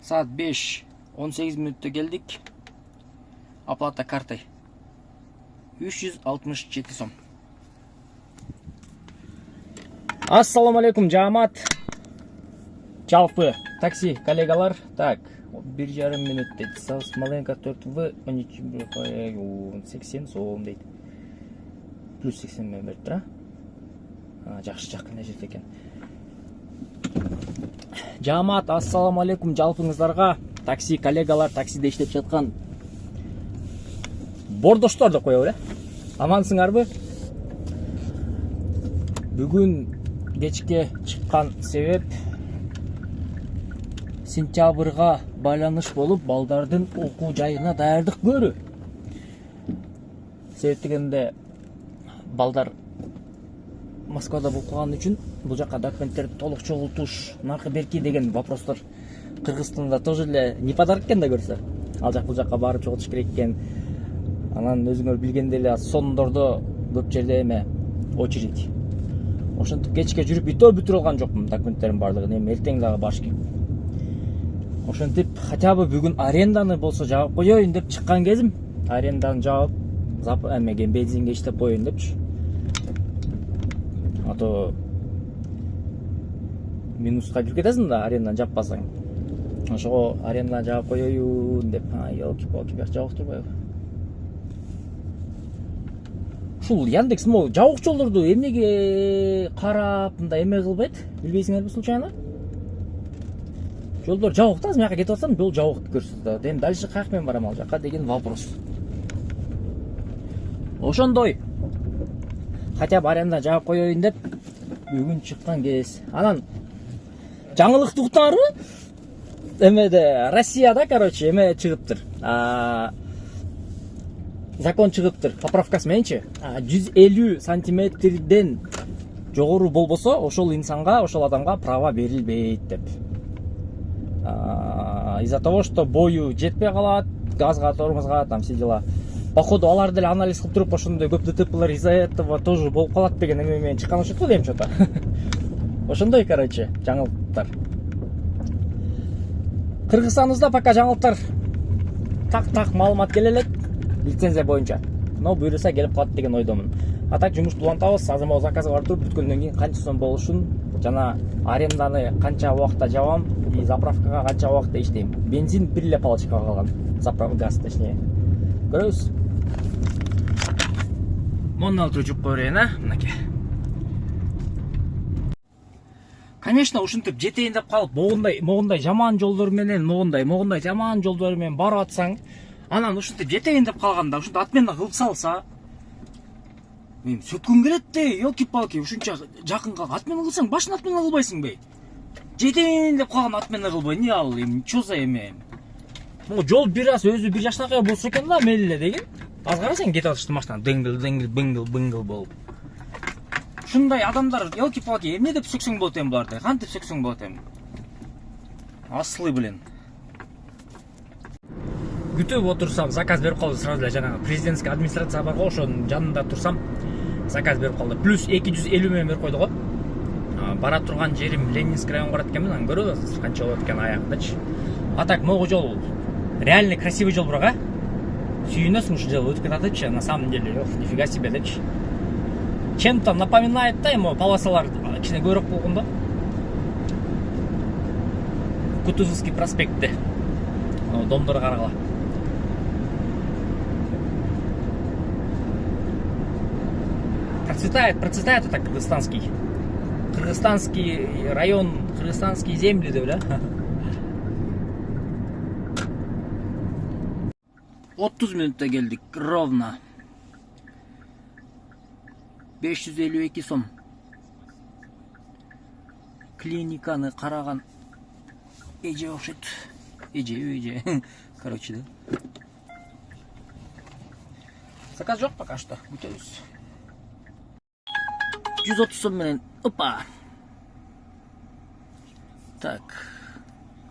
Saat 5:18 minutта келдик. Оплата картой 367 сом. Ассаламу алейкум, жамаат. Жалпы такси коллегалар. Так, 1,5 минут дейт. Смоленко 4В 80 сом дейт. Плюс 80 мен берип тура. Жакшы, жакын жерде экен. Жамаат, ассаламу алейкум жалпыңыздарга. Такси коллегалар, таксиде иштеп жаткан бордоштор деп коебуз, э? Амансыңарбы? Бүгүн кечке чыккан себеп сентябрга байланыш болуп, балдардын окуу жайына даярдык көрүү. Себеп дегенде балдар Москвада болуп калган үчүн бул жака документтерди толук чогултуш, наркы берки деген вопростор Кыргызстанда тоже эле не подарок экен да көрсө. Ал жак бул жака барып чогултуш керек экен. Анан өзүңөр билгендей эле сондордо көп жерде эме очередь. Ошентип кечке жүрүп бүтүрө алган жокмун документтердин баардыгын. Эми эртең дагы баш керек. Ошентип хотя бы бүгүн аренданы болсо жаап коеюн деп чыккан кезим. Аренданы жаап, эмеге бензинге иштеп коеюн депчи. А то минуска кирип кетесиң да аренданы жаппасаң. Ошого аренданы жаап коеюн деп, елки-палки бияк жабык турбайбы? Ушул Яндекс могу жабык жолдорду эмнеге карап, мындай эме кылбайт? Билбейсиңерби случайно? Жолдор жабык да, мен жака кетип атсам, жол жабык көрсөтөт. Эми дальше каяк менен барам ал жака деген вопрос. Ошондой. Хотя бы аренданы жаап коеюн деп бүгүн чыккан кез. Анан жаңылыкты уктаңарбы? Эмеде Россияда, короче, эме чыгыптыр. Закон чыгыптыр. Поправкасы мененчи 150 сантиметрден жогору болбосо, ошол инсанга, ошол адамга права берилбейт деп. Из-за того, что бою жетпей калат, газга, тормозга, там все дела. Походу алар деле анализ кылып туруп, ошондой көп ДТПлер из-за этого тоже болуп калат деген эме менен чыккан окшойт го дейм что-то. Ошондой, короче, жаңылыктар. Кыргызстаныбызда пока жаңылыктар так маалымат келе элек лицензия боюнча. Но буюрса келип калат деген ойдомун. А так жумуш улантабыз, азыр могу заказга барып туруп бүткөндөн кийин канча сом болушун, жана аренданы канча убакытта жабам, и заправкага канча убакытта иштейм. Бензин бир эле палочкага калган. Заправка газ точнее. Көрөбүз. Монун алтырып жуп кое берейин, мынакей. Конечно, ушинтип жетейин деп калып, могундай жаман жолдор менен, могундай жаман жолдор менен барып атсаң, анан ушинтип жетейин деп калганда, ушинтип отмена кылып салса, мен сөткүм келет да, елки-палки, ушунча жакын калып отмена кылсаң, башын отмена кылбайсыңбы? Жетейин деп калган отмена кылбай, не ал, чо за эме? Могу жол бир аз өзү бир жакшынакай болсо экен да, мейли деген. Az карасаң кетип атышты машина, дыңгыл болуп. Ушундай адамдар, елки-палки, эмне деп сөксөң болот эми буларды? Кантип сөксөң болот эми? Аслы, блин. Күтүп отурсам, заказ берип калды сразу эле жанагы президентский администрация бар го, ошонун жанында турсам, заказ берип калды. Плюс 250 менен берип койду го. Бара турган жерим Ленинский район барат экенмин, аны көрүп атасыз канча болот экен аягындачы. А так могу жол реально красивый жол бирок, сүйүнөсүң ушул жол өтүп кетатычы, на самом деле, нифига себе депчи. Чем-то напоминает да, ему полосалар кичине көбүрөөк болгон да. Кутузовский проспектте. Домдор карагыла. Процветает это Кыргызстанский район, кыргызстанские земли, да? 30 минутта келдик, ровно. 552 сом. Клиниканы караган эже окшойт. Эже. Короче, да. Заказ жок пока что. Күтөбүз. 130 сом менен. Опа. Так.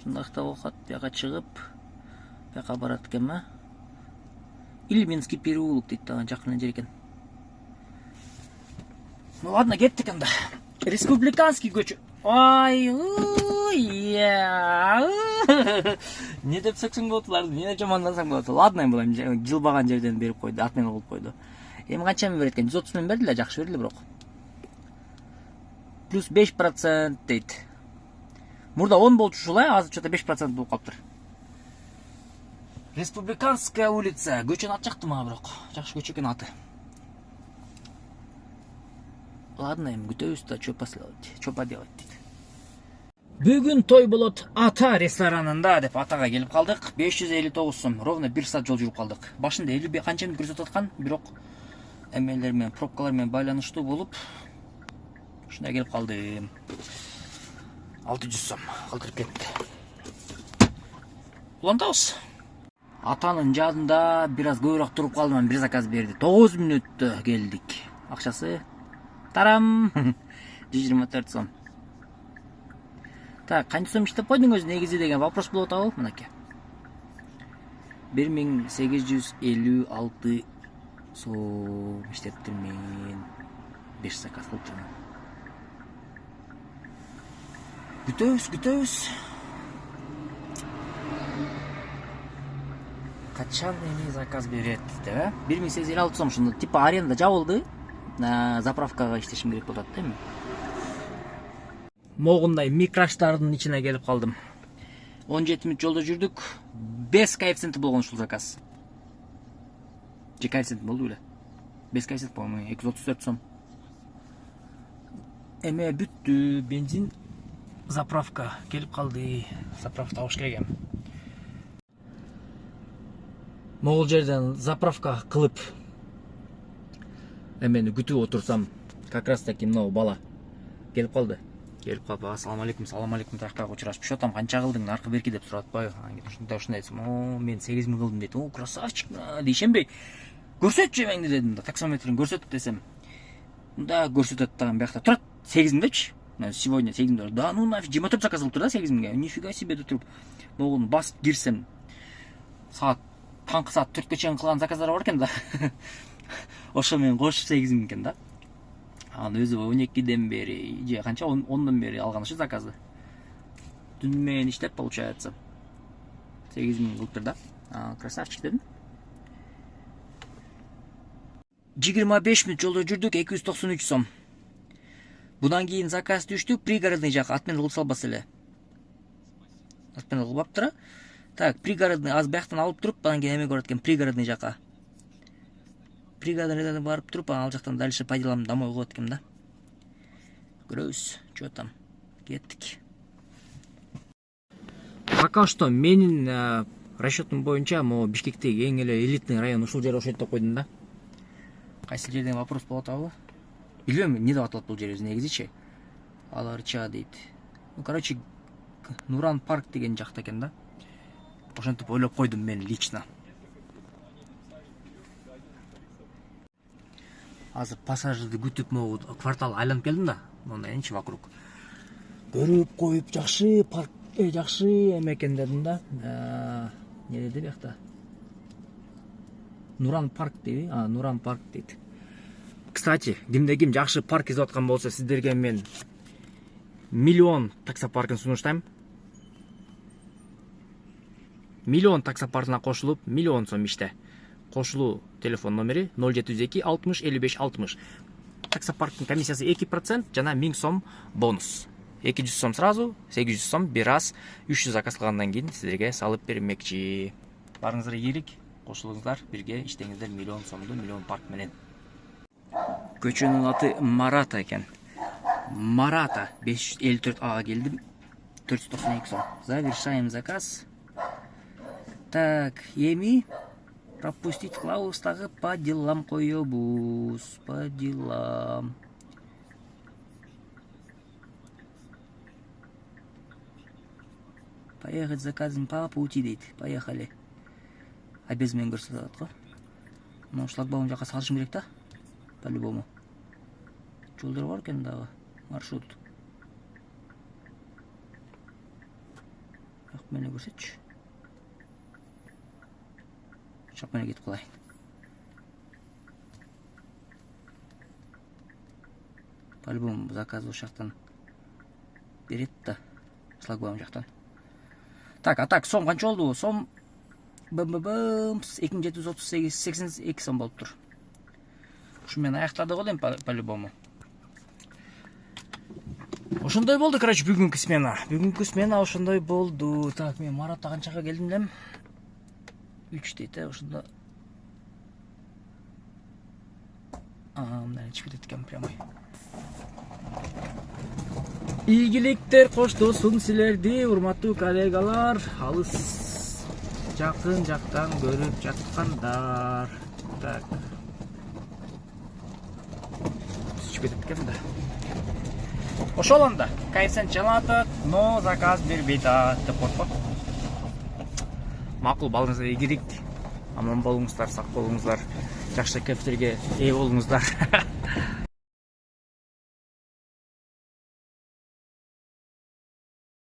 Шундакта окат, бияка чыгып, бияка барат экенми? Ильминский переулок дейт да, жакын жер экен. Ну ладно, кеттик анда. Республиканский көчө. Ай, Не деп сөксөң болот буларды, не жамандансаң болот. Ладно, булам жылбаган жерден берип койду, отмена кылып койду. Эми канчамен берет экен? 130 миң берди эле, жакшы берди бирок. Плюс 5% дейт. Мурда 10 болчу ушул, азыр что-то 5% болуп калыптыр. Республиканская улица. Көчөнүн аты жакты мага бирок. Жакшы көчө экен аты. Ладно, эми күтөбүз да, что поделать дейт. Бүгүн той болот Ата ресторанында деп Атага келип калдык. 559 сом. Ровно 1 саат жол жүрүп калдык. Башында 50 канчаны көрсөтүп аткан, бирок эмелер менен, пробкалар менен байланыштуу болуп, ушундай келип калдым. 600 сом калтырып кетти. Улантабыз. Атанын жадында бир аз көбүрөөк туруп калдым, бир заказ берди. 9 мүнөттө келдик. Акчасы тарам 124 сом. Так, канча сом иштеп койдуң өзү негизи деген вопрос болуп атабы, мынакей. 1856 сом иштептирмин. 5 заказ кылып жүрмүн. Күтөбүз. Качан эми заказ берет деп, 1856 сом ушуну типа аренда жабылды. Заправкага иштешим керек болот да эми. Могундай микроштардын ичине келип калдым. 17 мүнөт жолдо жүрдүк. 5 коэффициенти болгон ушул заказ. Же коэффициент болду беле? 5 коэффициент болгон 234 сом. Эме бүттү, бензин заправка келип калды. Заправка табыш керек эми. Могул жерден заправка кылып эмени күтүп отурсам, как раз таки мына бала келип калды. Келип калып, ассаламу алейкум, тактага учурашып, "Что там, канча кылдың, наркы берки" деп сурап атпайбы? Ушундай десем, мен 8 миң кылдым дейт. Красавчик, дейшенбей. Көрсөтчү эмеңди дедим да, таксометрин көрсөт десем. Да, көрсөтөт дагы биякта. Турат, 8 миң депчи. Сегодня 8 миң. Да, ну нафиг, 24 заказ кылып тур да 8 миңге. Нифига себе деп туруп, могуну басып кирсем, саат таңкы саат 4-кө чейин кылган заказдар бар экен да. Ошо менен кош 8 миң экен да. Аны өзү 12ден бери, же канча 10дон бери алган ушу заказды. Түн менен иштеп получается 8 миң кылыптыр да. Красавчик дедим. 25 мүнөт жолдо жүрдүк, 293 сом. Будан кийин заказ түштү, пригородный жак, отмена кылып салбас эле. Отмена кылбаптыр. Так, пригородный аз бияктан алып туруп, анан кийин эме көрөт экен, пригородный жака. Пригородный барып туруп, ал жактан дальше по делам домой коет экен да. Көрөбүз, что там. Кеттик. Пока что менин расчетым боюнча, могу Бишкектеги эң эле элитный район ушул жер ошентип деп койдум да. Кайсы жерден вопрос болот атабы? Билбейм, эмне деп аталат бул жер өзү негизичи. Аларча дейт. Короче, Нуран парк деген жакта экен да. Ошентип ойлоп койдум мен лично. Азыр пассажирди күтүп могу квартал айланып келдим да. Мондай энчи вокруг. Көрүп коюп, жакшы парк, жакшы эме экен дедим да. Не деди биякта? Нуран парк дейби? Нуран парк дейт. Кстати, ким жакшы парк изеп аткан болсо, сиздерге мен миллион таксопаркын сунуштайм. Миллион таксопаркына кошулуп, миллион сом иште. Кошулуу телефон номери 0702 60 55 60. Таксопарктын комиссиясы 2%, жана 1000 сом бонус. 200 сом сразу, 800 сом бир раз, 300 заказ кылгандан кийин сиздерге салып бермекчи. Барыңыздар ийгилик, кошулуңуздар, бирге иштеңиздер миллион сомду, миллион парк менен. Көчөнүн аты Марата экен. Марата 554А келдим. 492 сом. Завершаем заказ. Так, эми пропустить клаустагы по делам коебуз. По делам. Поехать заказим по пути дейт. Поехали. А без мен көрсөтөт го. Мына шлагбаум жака салышым керек да. По-любому. Жолдор бар экен дагы. Маршрут. Жак мени көрсөтчү. Жак мени кетип калайын. По-любому заказ ошол жактан берет да. Шлагбаум жактан. Так, а так сом канча болду? Сом 2738 82 сом болуптур. Ушу менен аяктадык го эми по-любому. Ошондой болду, короче, бүгүнкү смена. Бүгүнкү смена ошондой болду. Так, мен Маратта канчага келдим элем? 3 дейт, ошондо. Мына чип кетет экен прямой. Ийгиликтер коштосун силерди, урматтуу коллегалар. Алыс жакын жактан көрүп жаткандар. Так. Чип кетет экен да. Ошол анда. Кайсен чалатат, но заказ бербейт деп коркпо. Макул, балыңызга ийгилик. Аман болуңуздар, сак болуңуздар. Жакшы кептерге ээ болуңуздар.